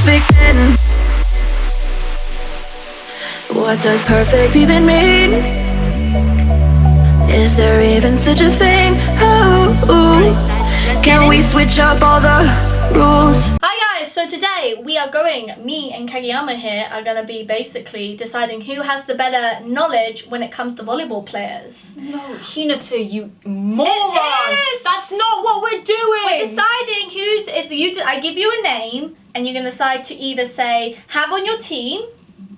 perfect 10? What does perfect even mean? Is there even such a thing? Oh, can we switch up all the rules? Hi guys, so today me and Kageyama here are going to be basically deciding who has the better knowledge when it comes to volleyball players. No, Hinata, you moron! That's not what we're doing! We're deciding I give you a name and you're going to decide to either say, have on your team.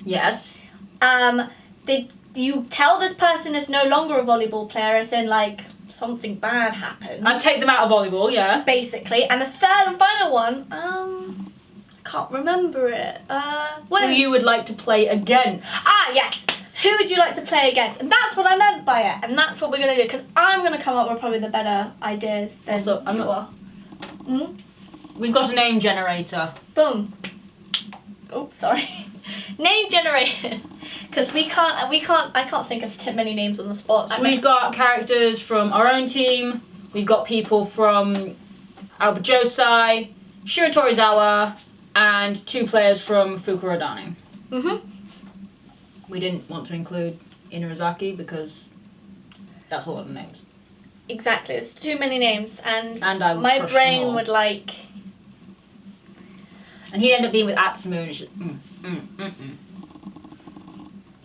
Yes. You tell this person is no longer a volleyball player, as in like something bad happened. I'd take them out of volleyball, yeah. Basically. And the third and final one, I can't remember it. Who you would like to play against. Ah, yes. Who would you like to play against? And that's what I meant by it. And that's what we're going to do. Because I'm going to come up with probably the better ideas than Also, you are. We've got a name generator. Boom. Oh, sorry. Name generated. Because I can't think of many names on the spot. So we've got characters from our own team. We've got people from Aoba, Shiratorizawa, and 2 players from Fukurodani. We didn't want to include Inarizaki because that's a lot of names. Exactly, it's too many names, and my brain would like. And he'd end up being with Atsumu, and it's just,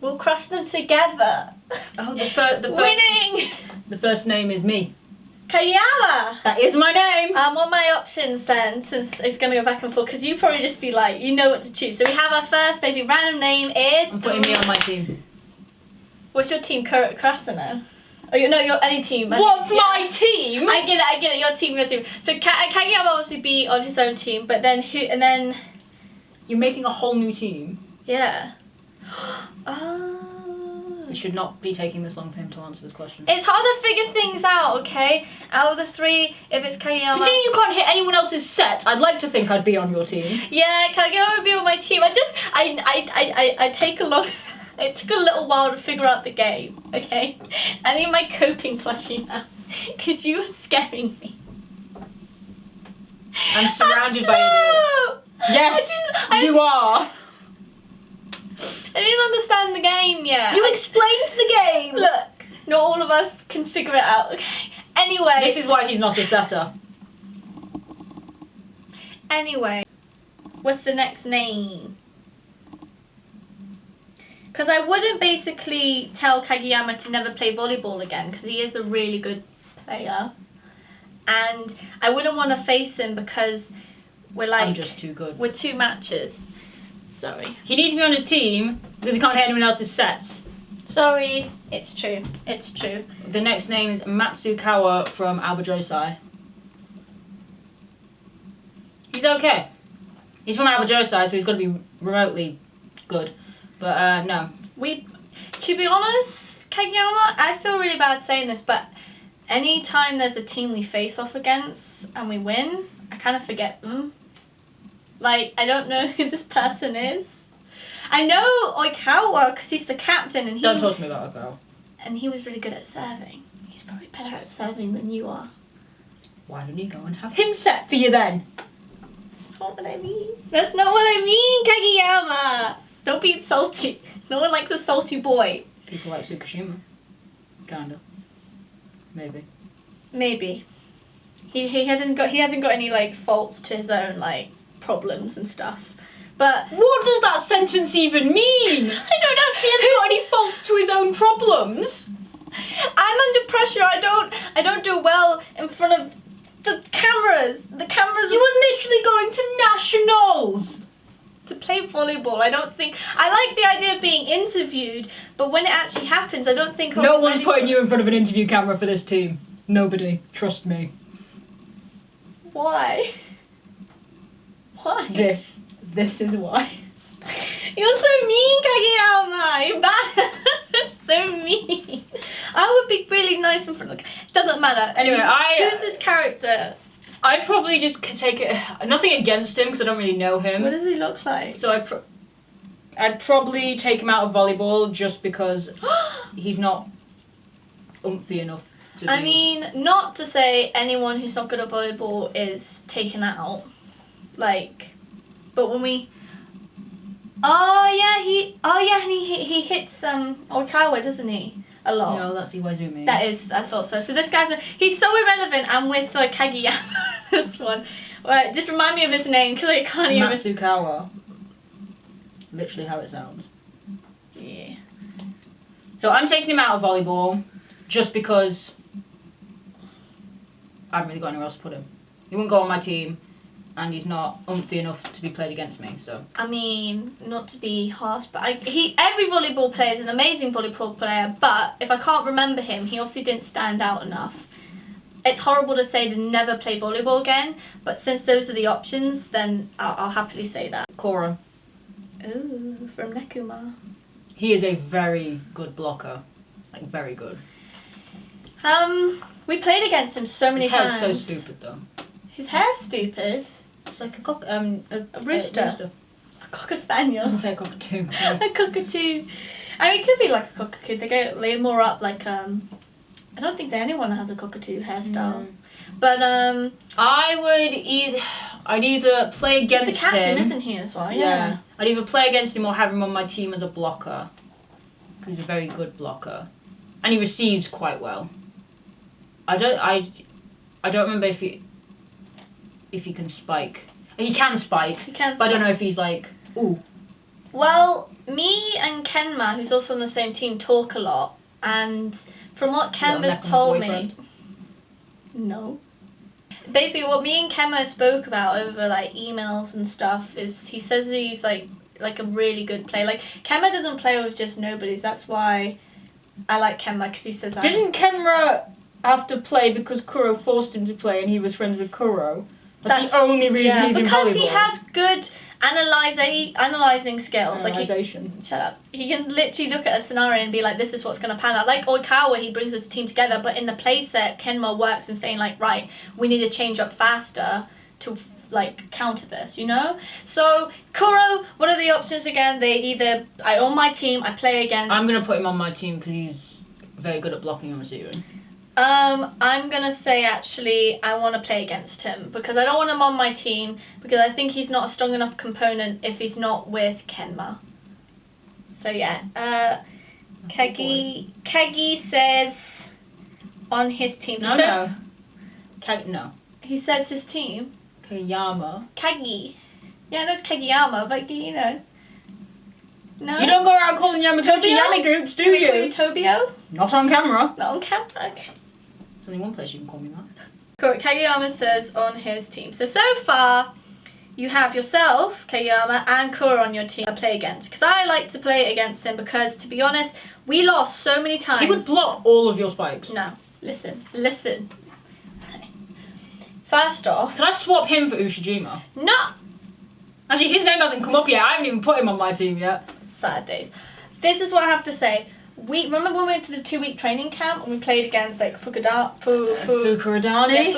We'll crush them together. Oh, the first Winning. The first name is me. Kageyama. That is my name. What are my options then? Since it's gonna go back and forth, because you probably just be like, you know what to choose. So we have our first basic random name is. I'm putting me on my team. What's your team? Kurasano. Oh, your any team. What's my team? I get it. Your team. So Kageyama will obviously be on his own team, but then who? And then. You're making a whole new team. Yeah. You should not be taking this long for him to answer this question. It's hard to figure things out, okay? Out of the 3, if it's Kageyama. But you can't hit anyone else's set. I'd like to think I'd be on your team. Yeah, Kageyama would be on my team. I take a long. It took a little while to figure out the game, okay? I need my coping plushie now, because you are scaring me. I'm surrounded by idiots. Yes, you are. I didn't understand the game yet. You explained the game. Look, not all of us can figure it out, okay? Anyway. This is why he's not a setter. Anyway, what's the next name? Because I wouldn't basically tell Kageyama to never play volleyball again, because he is a really good player. And I wouldn't want to face him because we're like... I'm just too good. We're 2 matches. Sorry. He needs to be on his team because he can't hit anyone else's sets. Sorry. It's true. It's true. The next name is Matsukawa from Aoba. He's okay. He's from Aoba, so he's got to be remotely good. But no. To be honest, Kageyama, I feel really bad saying this, but anytime there's a team we face off against and we win, I kind of forget them. Like, I don't know who this person is. I know Oikawa because he's the captain and he... Don't talk to me about Oikawa. And he was really good at serving. He's probably better at serving than you are. Why don't you go and have him set for you then? That's not what I mean. That's not what I mean, Kageyama. Don't be salty. No one likes a salty boy. People like Tsukishima. Kinda. Maybe. Maybe. He hasn't got any like faults to his own like problems and stuff. But what does that sentence even mean? I don't know. He hasn't got any faults to his own problems. I'm under pressure. I don't do well in front of the cameras. The cameras. You were literally going to nationals to play volleyball. I don't think I like the idea of being interviewed, but when it actually happens, I don't think. No one's putting you in front of an interview camera for this team. Nobody. Trust me. Why? Why? This is why. You're so mean, Kageyama. You're bad. So mean. I would be really nice in front of. It doesn't matter. Anyway, who's this character? I'd probably just take it. Nothing against him because I don't really know him. What does he look like? So I'd probably take him out of volleyball just because he's not oomphy enough to I mean, not to say anyone who's not good at volleyball is taken out. Like, But when we... Oh yeah, and he hits Oikawa, doesn't he? A lot. No, that's Iwaizumi. That is, I thought so. So this guy's, he's so irrelevant, and with Kageyama, this one. Right, just remind me of his name, because I can't even... Matsukawa. Literally how it sounds. Yeah. So I'm taking him out of volleyball, just because I haven't really got anywhere else to put him. He wouldn't go on my team, and he's not umphy enough to be played against me, so... I mean, not to be harsh, but every volleyball player is an amazing volleyball player, but if I can't remember him, he obviously didn't stand out enough. It's horrible to say to never play volleyball again, but since those are the options, then I'll happily say that. Koro. Ooh, from Nekuma. He is a very good blocker. Like, very good. We played against him so many times. His hair's so stupid, though. His hair's stupid? It's like a rooster. A cocker spaniel. I was say a cockatoo. A cockatoo. I mean, it could be like a cockatoo. They go way more up like I don't think that anyone has a cockatoo hairstyle. But I'd either play against him. He's the captain, isn't he, as well? Yeah. I'd either play against him or have him on my team as a blocker. Because he's a very good blocker. And he receives quite well. I don't remember if he can spike. He can spike. He can spike. But I don't know if he's like, ooh. Well, me and Kenma, who's also on the same team, talk a lot. And from what Kenma's told me... No. Basically, what me and Kenma spoke about over like emails and stuff is he says he's like a really good player. Like, Kenma doesn't play with just nobodies. That's why I like Kenma, because he says that. Didn't Kenma have to play because Kuro forced him to play and he was friends with Kuro? That's the only reason he's in volleyball. Because he has good analysing skills. Analysation. Shut up. He can literally look at a scenario and be like, this is what's going to pan out. Like Oikawa, he brings his team together, but in the play set, Kenma works in saying like, right, we need to change up faster to like counter this, you know? So Kuro, what are the options again? I own my team, I play against... I'm going to put him on my team because he's very good at blocking and receiving. I'm gonna say actually I want to play against him because I don't want him on my team because I think he's not a strong enough component if he's not with Kenma. So yeah, Kagi says on his team. No. He says his team. Kageyama. Kagi. Yeah, that's Kageyama, but you know. No? You don't go around calling Yamaguchi Yamagoops, do you? Can we call you Tobio? Not on camera. Not on camera? Okay. There's only one place you can call me that. Correct. Kageyama says on his team. So far, you have yourself, Kageyama, and Kuro on your team to play against. Because I like to play against him because, to be honest, we lost so many times. He would block all of your spikes. No. Listen. First off... Can I swap him for Ushijima? No! Actually, his name hasn't come up yet. I haven't even put him on my team yet. Sad days. This is what I have to say. Remember when we went to the 2-week training camp and we played against like Fukurodani? Fukurodani,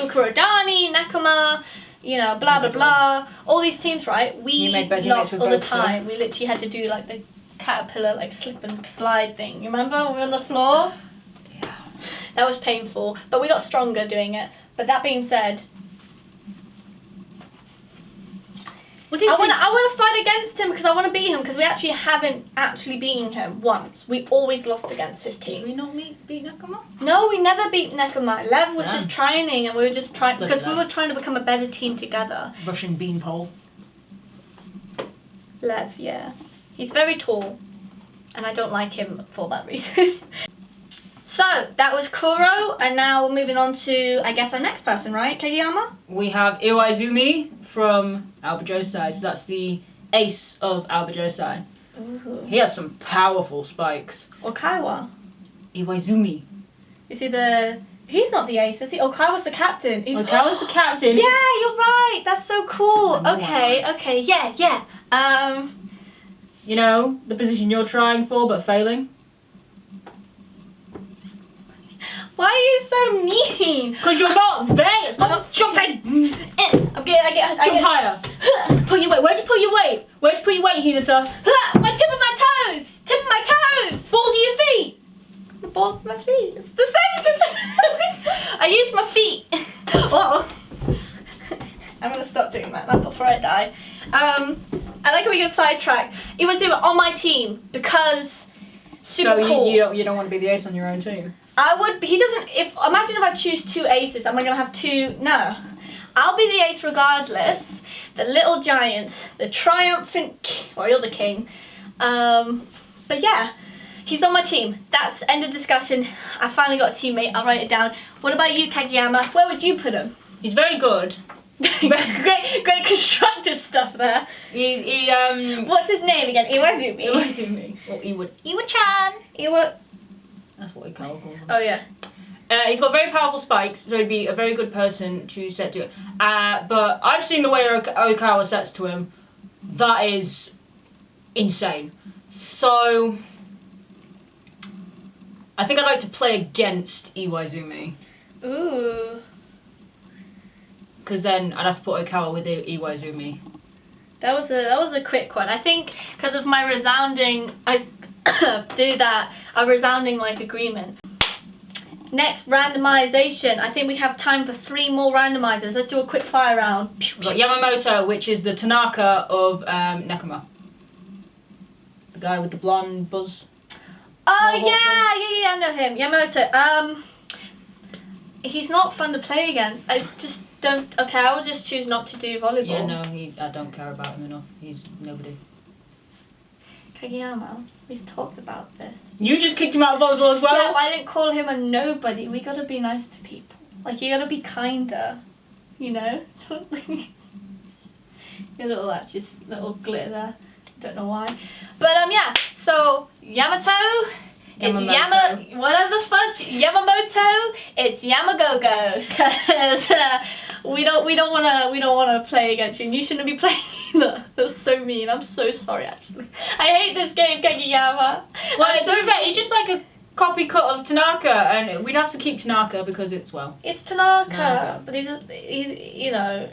Nekuma, you know, blah blah blah. All these teams, right? We lost all the time. We literally had to do like the caterpillar like slip and slide thing. You remember when we were on the floor? Yeah. That was painful, but we got stronger doing it. But that being said, I want to fight against him because I want to beat him because we actually haven't beaten him once. We always lost against his team. Did we not beat Nekuma? No, we never beat Nekuma. Lev was just training and we were just trying because we were trying to become a better team together. Russian beanpole. Lev, yeah. He's very tall and I don't like him for that reason. So, that was Kuro, and now we're moving on to, I guess, our next person, right, Kageyama? We have Iwaizumi from Albajosai, so that's the ace of Albajosai. Ooh. He has some powerful spikes. Oikawa. Iwaizumi. Is he the... He's not the ace, is he? Oikawa's the captain. Oikawa's the captain. Yeah, you're right. That's so cool. Okay, yeah. You know, the position you're trying for but failing. Why are you so mean? Because you're not there. Stop jumping. I get Jump higher. Put your weight. Where'd you put your weight? Where'd you put your weight, Hinata? My tip of my toes. Tip of my toes. Balls of your feet. The balls of my feet. It's the same as the tip. I use my feet. Uh-oh. I'm gonna stop doing that now before I die. I like how we get sidetracked. Iwazuma on my team because super so cool. you don't want to be the ace on your own team? I would. He doesn't. Imagine if I choose 2 aces, am I gonna have 2? No. I'll be the ace regardless. The little giant, the triumphant. Well, you're the king. But yeah, he's on my team. That's end of discussion. I finally got a teammate. I'll write it down. What about you, Kageyama? Where would you put him? He's very good. great constructive stuff there. What's his name again? Iwazumi. Iwazumi. Or Iwa-chan. Iwa. That's what Oikawa calls him. Oh yeah. He's got very powerful spikes, so he'd be a very good person to set to it. But I've seen the way Oikawa sets to him. That is insane. So I think I'd like to play against Iwazumi. Ooh. Because then I'd have to put Oikawa with Iwazumi. That was a quick one. I think because of my resounding, I do that. A resounding like agreement. Next randomization. I think we have time for 3 more randomizers. Let's do a quick fire round. We've got Yamamoto, which is the Tanaka of Nekoma. The guy with the blonde buzz. Oh yeah, I know him. Yamamoto. He's not fun to play against. I just don't. Okay, I will just choose not to do volleyball. Yeah, no, I don't care about him enough. He's nobody. Kageyama, we've talked about this. You just kicked him out of volleyball as well? Yeah, but I didn't call him a nobody. We gotta be nice to people. Like, you gotta be kinder. You know? Your little, just little glitter there. Don't know why. But, yeah. So, Yamato. It's whatever the fudge. Yamamoto. It's Yamagogo. Because we don't wanna play against you. And you shouldn't be playing either. That's so mean. I'm so sorry, actually. I hate this game, Kageyama. Well, to be fair, it's just like a copy cut of Tanaka, and we'd have to keep Tanaka because it's It's Tanaka. But you know,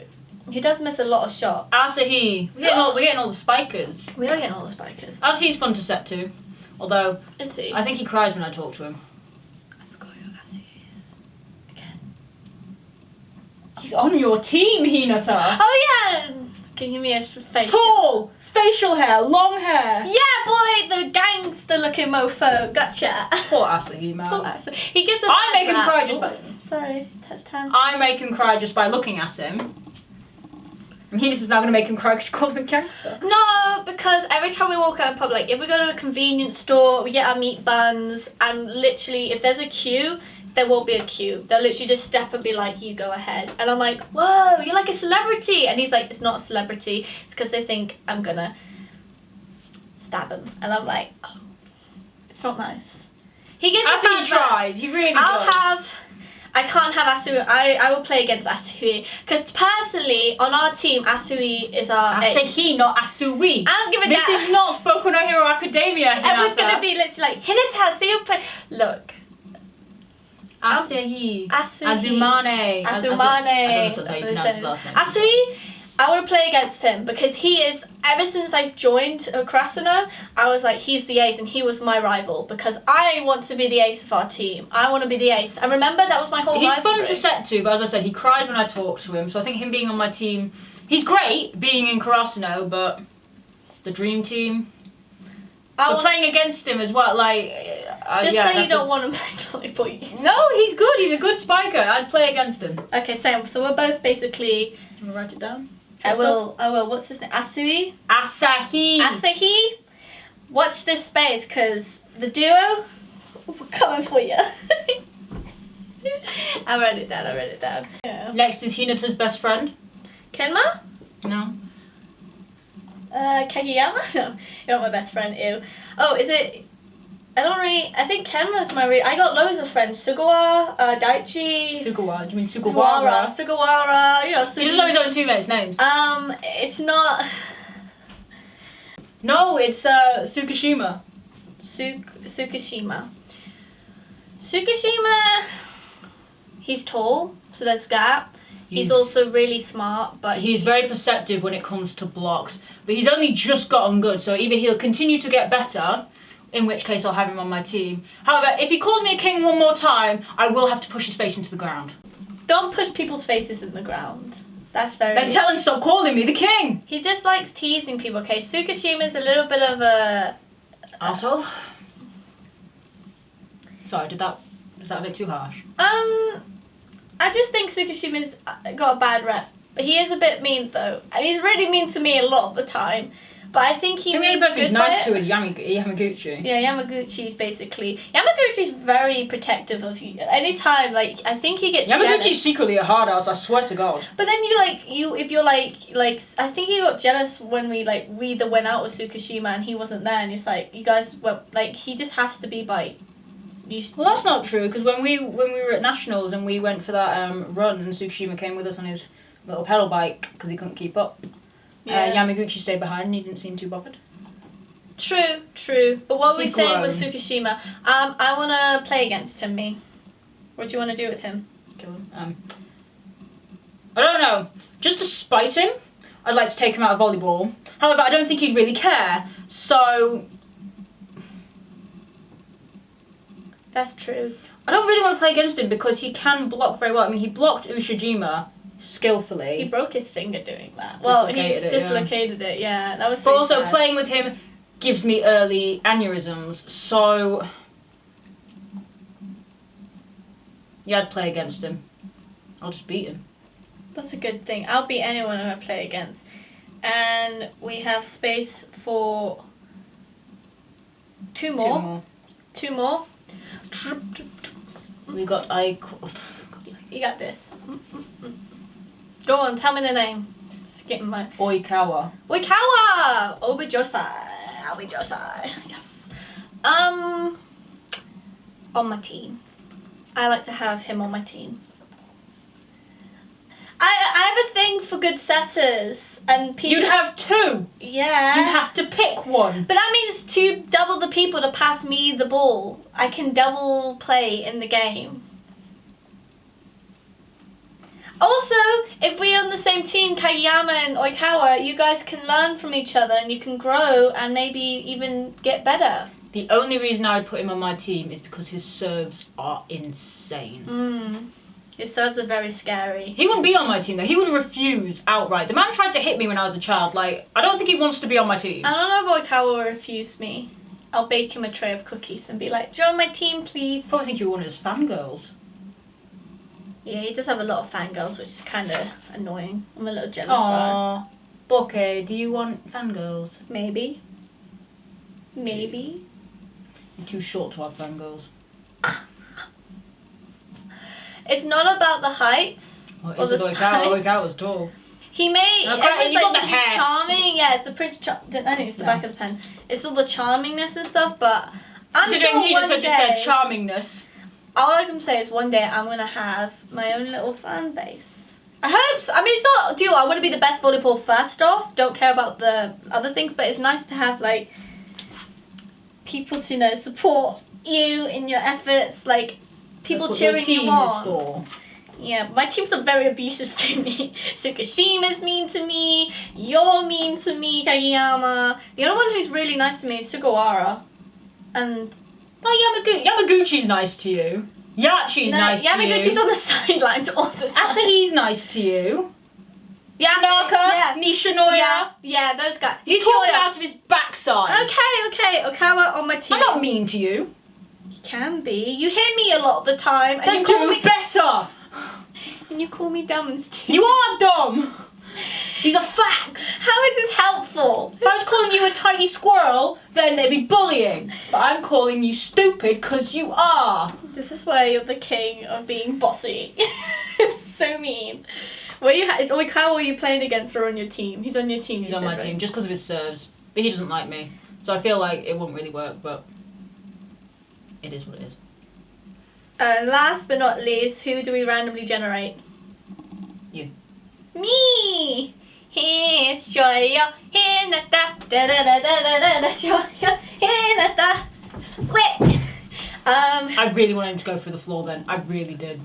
he does miss a lot of shots. Asahi. We're getting all the spikers. We are getting all the spikers. Asahi's fun to set to. Although, Is he? I think he cries when I talk to him. I forgot who Asu is. Again. He's on your team, Hinata. Oh yeah! Can you give me a face? Tall, facial hair, long hair. Yeah, boy, the gangster looking mofo. Gotcha. Poor Asahi, man. Poor Asu. He gets a I make him bad cry rap. just by... Sorry, touched hand. I make him cry just by looking at him. And Hinata's now going to make him cry because you called him a gangster. No, because every time we walk out in public, if we go to a convenience store, we get our meat buns, and literally, if there's a queue, there won't be a queue. They'll literally just step and be like, you go ahead. And I'm like, whoa, you're like a celebrity. And he's like, it's not a celebrity. It's because they think I'm going to stab him. And I'm like, oh, it's not nice. He gets As a he bad tries, rap. he really does. I can't have Asui. I will play against Asui. Because personally, on our team, Asui is our Asahi, not Asui. I don't give a This damn. is not Boku no Hero Academia, Hinata. Everyone's going to be literally like, Hinata, see you play. Look. Asahi. Asui. Azumane. Asumane. I don't know if that's how you pronounce his last name. Asui, I want to play against him because he is, ever since I joined Krasuno, I was like, he's the ace and he was my rival because I want to be the ace of our team. I want to be the ace. And remember, that was my whole He's rivalry. fun to set to, but as I said, he cries when I talk to him, so I think him being on my team, he's great being in Krasuno, but the dream team, but playing against him as well, like... Just yeah, say you don't want to play volleyball. No, he's good. He's a good spiker. I'd play against him. Okay, same. So we're both basically... Do you want to write it down? I will. What's his name? Asui? Asahi. Asahi? Watch this space, because the duo, we're coming for you. I wrote it down. Yeah. Next is Hinata's best friend. Kenma? No. Kageyama? No, you're not my best friend, ew. Oh, is it... I think Kenma's my I got loads of friends. Sugawara, Daichi... Sugawara. Do you mean Sugawara? Sugawara, you know... He doesn't know his own teammates' names. It's not... No, it's Tsukishima. Tsukishima. Tsukishima... He's tall, so there's that. He's also really smart, but... He's very perceptive when it comes to blocks. But he's only just gotten good, so either he'll continue to get better... in which case I'll have him on my team. However, if he calls me a king one more time, I will have to push his face into the ground. Don't push people's faces in the ground. That's very... Then tell him stop calling me the king! He just likes teasing people, okay? Tsukishima's a little bit of a... Asshole. Sorry, was that a bit too harsh? I just think Tsukishima's got a bad rep. He is a bit mean, though. And he's really mean to me a lot of the time. But I think he... The only person who's nice to is Yamaguchi. Yeah, Yamaguchi's basically... Yamaguchi's very protective of you. Anytime, like, I think he gets jealous. Yamaguchi's secretly a hard ass, I swear to God. But then if you're like, I think he got jealous when we either went out with Tsukishima and he wasn't there, and it's like, you guys were, like, he just has to be by... Well, that's not true, because when we were at Nationals and we went for that run and Tsukishima came with us on his little pedal bike because he couldn't keep up, Yamaguchi stayed behind and he didn't seem too bothered. True. But what were we He's saying grown. with Tsukishima? I want to play against him, me. What do you want to do with him? Kill him. I don't know. Just to spite him, I'd like to take him out of volleyball. However, I don't think he'd really care, so... That's true. I don't really want to play against him because he can block very well. I mean, he blocked Ushijima skillfully. He broke his finger doing that. Well, he's dislocated it, yeah. That was But really also, sad. playing with him gives me early aneurysms, so... Yeah, I'd play against him. I'll just beat him. That's a good thing. I'll beat anyone who I play against. And we have space for two more. We got You got this. Go on, tell me the name. Just getting my... Oikawa. Oikawa! Obijosai. Yes. On my team. I like to have him on my team. I have a thing for good setters and people. You'd have two. Yeah. You'd have to pick one. But that means double the people to pass me the ball. I can double play in the game. Also, if we're on the same team, Kageyama and Oikawa, you guys can learn from each other and you can grow and maybe even get better. The only reason I would put him on my team is because his serves are insane. His serves are very scary. He wouldn't be on my team though. He would refuse outright. The man tried to hit me when I was a child. Like, I don't think he wants to be on my team. I don't know if Oikawa will refuse me. I'll bake him a tray of cookies and be like, join my team, please. I probably think you're one of his fangirls. Yeah, he does have a lot of fangirls, which is kind of annoying. I'm a little jealous about it. Aww. Bokeh, do you want fangirls? Maybe. You're too short to have fangirls. It's not about the heights or the size. Oikawa's tall. He may. Okay, he's got the he's hair. charming. Yeah, it's the Prince. I think it's the back of the pen. It's all the charmingness and stuff. But I'm sure one just day. said charmingness. All I can say is one day I'm gonna have my own little fan base. I hope so. I mean, it's not. I want to be the best volleyball first off. Don't care about the other things, but it's nice to have like people to support you in your efforts. Like. People cheering you on. Yeah, my teams are very abusive to me. Tsukishima's mean to me. You're mean to me, Kageyama. The only one who's really nice to me is Sugawara. And... Yamaguchi's nice to you. Yachi's nice to you. Yamaguchi's on the sidelines all the time. Asahi's nice to you. Yeah, Tanaka, Nishinoya. Yeah, those guys. He's talking out of his backside. Okay. Okawa on my team. I'm not mean to you. Can be. You hit me a lot of the time. And Then you call do me better. And you call me dumb and stupid. You are dumb. These are facts. How is this helpful? If I was calling you a tiny squirrel, then it'd be bullying. But I'm calling you stupid because you are. This is why you're the king of being bossy. It's so mean. Is Oikawa you playing against or on your team? He's on your team. He's on my team just because of his serves. But he doesn't like me. So I feel like it wouldn't really work, but... It is what it is. Last but not least, who do we randomly generate? You. Me! Hinata. Hinata. Wait. I really wanted him to go through the floor then. I really did.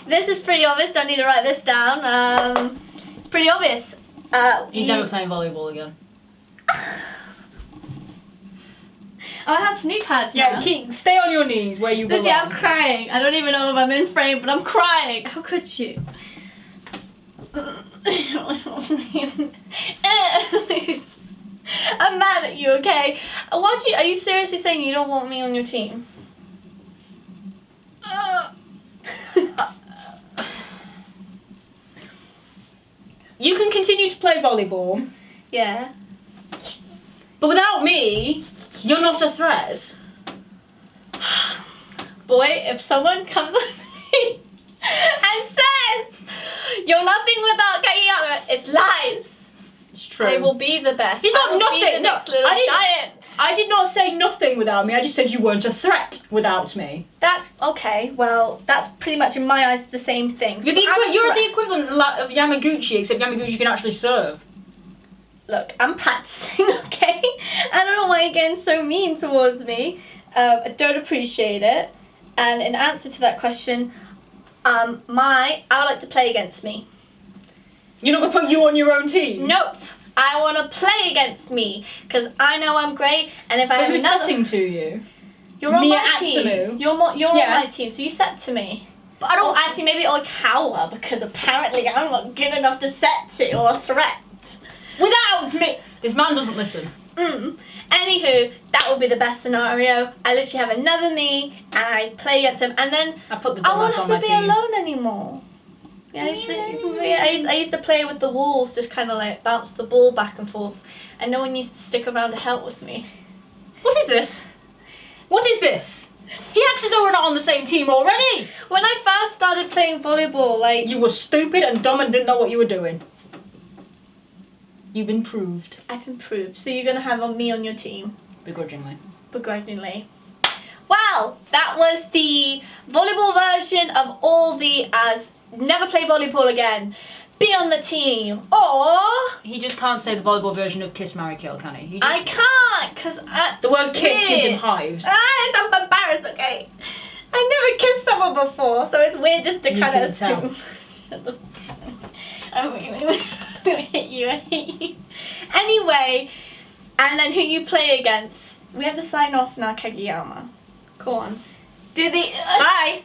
This is pretty obvious. Don't need to write this down. It's pretty obvious. He's never playing volleyball again. Oh, I have knee pads now. Yeah, stay on your knees where you belong. Yeah, I'm crying. I don't even know if I'm in frame, but I'm crying. How could you? I'm mad at you, okay? Are you seriously saying you don't want me on your team? You can continue to play volleyball, Yeah. but without me, you're not a threat. Boy, if someone comes on me and says you're nothing without Kageyama, it's lies. It's true. I will be the best. He's not I will nothing. Be the No, next little I didn't- giant. I did not say nothing without me. I just said you weren't a threat without me. That's okay. Well, that's pretty much in my eyes the same thing. You're the equivalent of Yamaguchi, except Yamaguchi can actually serve. Look, I'm practicing, okay? I don't know why you're getting so mean towards me. I don't appreciate it. And in answer to that question, I would like to play against me. You're not gonna put you on your own team. Nope. I want to play against me because I know I'm great. And if I But have who's another, setting to you? you're on Mia my team. Atsumu? You're on Yeah. my team, so you set to me. But I Or actually, maybe Oikawa because apparently I'm not good enough to set to or a threat. Without me. This man doesn't listen. Anywho, that would be the best scenario. I literally have another me and I play against him, and then I put the I won't dumbass have on to my be team. alone anymore. Yeah, I used to play with the walls, just kind of like bounce the ball back and forth, and no one used to stick around to help with me. What is this? What is this? He acts as though we're not on the same team already. When I first started playing volleyball, like You were stupid and dumb and didn't know what you were doing. You've improved. I've improved, so you're gonna have me on your team. Begrudgingly. Begrudgingly. Well, that was the volleyball version of all the as never play volleyball again. Be on the team. Or He just can't say the volleyball version of Kiss, Marry, Kill, can he? I can't, because The word kiss gives him hives. I'm embarrassed, okay? I've never kissed someone before, so it's weird just to You kind can of assume. Shut the I'm gonna hit you, I hate you. Anyway, and then who you play against. We have to sign off now, Kageyama. Go on. Do the... Bye.